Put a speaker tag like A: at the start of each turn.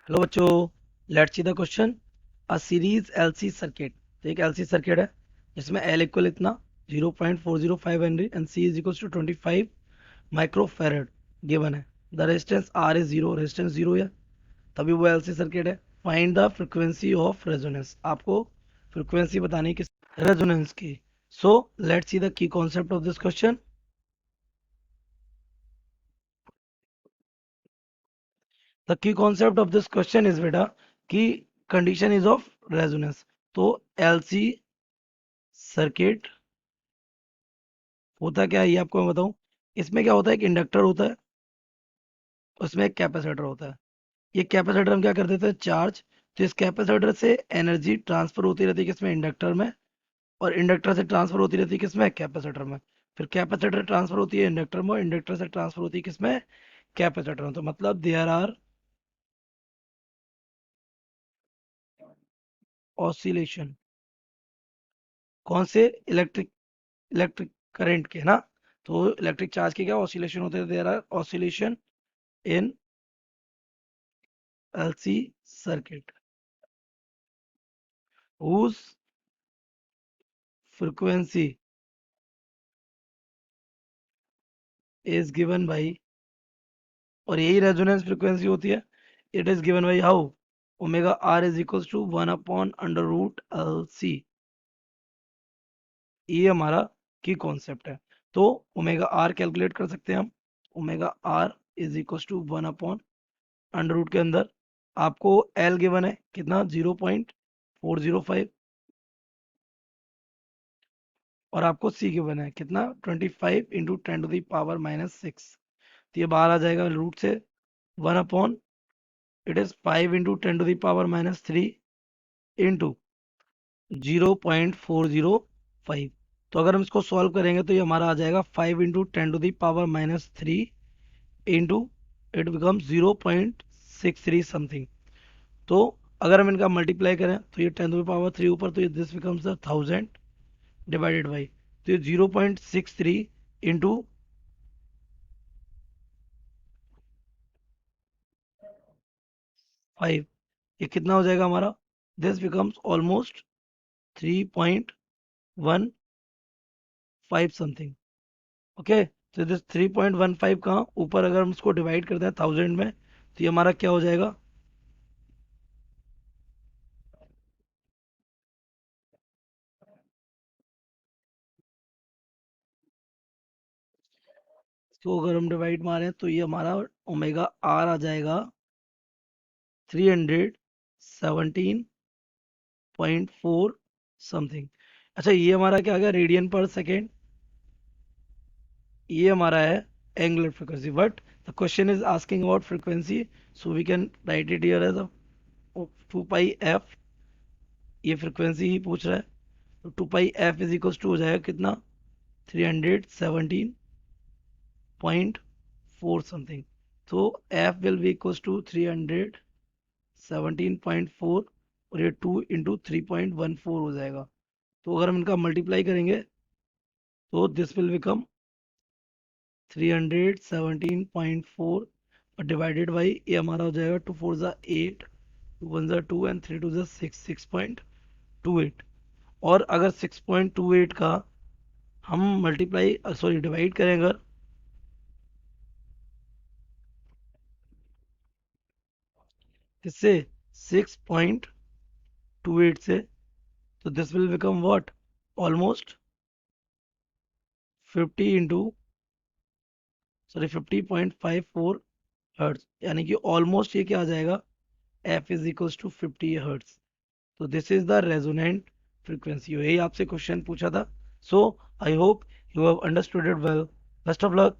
A: Hello बच्चों, let's see the question. A series LC circuit, तो एक एलसी सर्किट है जिसमें एल इक्वल इतना 0.405 henry and C is equal to 25 microfarad given है। The resistance R is zero, resistance zero है, तभी वो एलसी सर्किट है। Find the frequency of resonance, आपको फ्रिक्वेंसी बतानी है किस रेजोनेंस की। So let's see the key concept of this question. The key concept of this question is बेटा कि कंडीशन इज ऑफ रेजोनेंस। तो एलसी सर्किट होता क्या है ये आपको मैं बताऊं। इसमें क्या होता है, एक इंडक्टर होता है, उसमें एक कैपेसिटर होता है। ये कैपेसिटर हम क्या कर देते हैं, चार्ज। तो इस कैपेसिटर से एनर्जी ट्रांसफर होती रहती है किसमें, इंडक्टर में। और इंडक्टर से ट्रांसफर होती रहती है किसमें, कैपेसिटर में। फिर कैपेसिटर ट्रांसफर होती है इंडक्टर में, और इंडक्टर से ट्रांसफर होती है किसमें, कैपेसिटर में। तो मतलब देयर आर ऑसिलेशन, कौन से, इलेक्ट्रिक इलेक्ट्रिक करंट के ना। तो इलेक्ट्रिक चार्ज के क्या ऑसिलेशन होते हैं, there are oscillation in LC circuit whose frequency is given by, और यही रेजोनेंस फ्रीक्वेंसी होती है। It is given by how, omega r is equals to 1/√LC। ये हमारा की कॉन्सेप्ट है। तो ओमेगा आर कैलकुलेट कर सकते हैं हम। Omega r is equals to 1/√, के अंदर आपको एल गिवन है कितना, 0.405, और आपको सी गिवन है कितना, 25 × 10⁻⁻⁶। तो ये बाहर आ जाएगा रूट से 1 इट इज 5 × 10⁻³ इंटू 0.405। तो अगर हम इसको सॉल्व करेंगे तो ये हमारा आ जाएगा 5 × 10⁻³ इंटू, इट बिकम्स 0.63 समथिंग। तो अगर हम इनका मल्टीप्लाई करें तो ये 10⁻³ ऊपर, तो ये दिस बिकम्स 1000 डिवाइडेड बाई, तो ये 0.63 इंटू 5, ये कितना हो जाएगा हमारा, this becomes almost 3.15 something. Okay, तो दिस 3.15 का ऊपर अगर हम इसको डिवाइड करते हैं 1000 में, तो ये हमारा क्या हो जाएगा, तो अगर हम डिवाइड मारें तो ये हमारा ओमेगा आर आ जाएगा 317.4 समथिंग। अच्छा, ये हमारा क्या आ गया, रेडियन पर सेकेंड। ये हमारा है angular frequency, but the question is asking about frequency, so we can write it here as 2πf। ये फ्रीक्वेंसी ही पूछ रहा है, तो 2πf इज इक्वल टू हो जाएगा कितना, 317.4 समथिंग। तो f will be equal to 317.4, और ये 2 × 3.14 हो जाएगा। तो अगर हम इनका मल्टीप्लाई करेंगे तो दिस विल बिकम 317.4 और डिवाइडेड बाई, ये हमारा हो जाएगा 2 4 8, 2 1 2 एंड 3 2 6, 6.28। और अगर 6.28 का हम मल्टीप्लाई सॉरी डिवाइड करें अगर किससे, 6.28 से, तो this will become what, almost 50 into, sorry 50.54 hertz, यानी कि ऑलमोस्ट ये क्या आ जाएगा, F is equals to 50 hertz. तो this is the resonant frequency, यही आपसे क्वेश्चन पूछा था। So I hope you have understood it well. Best of luck.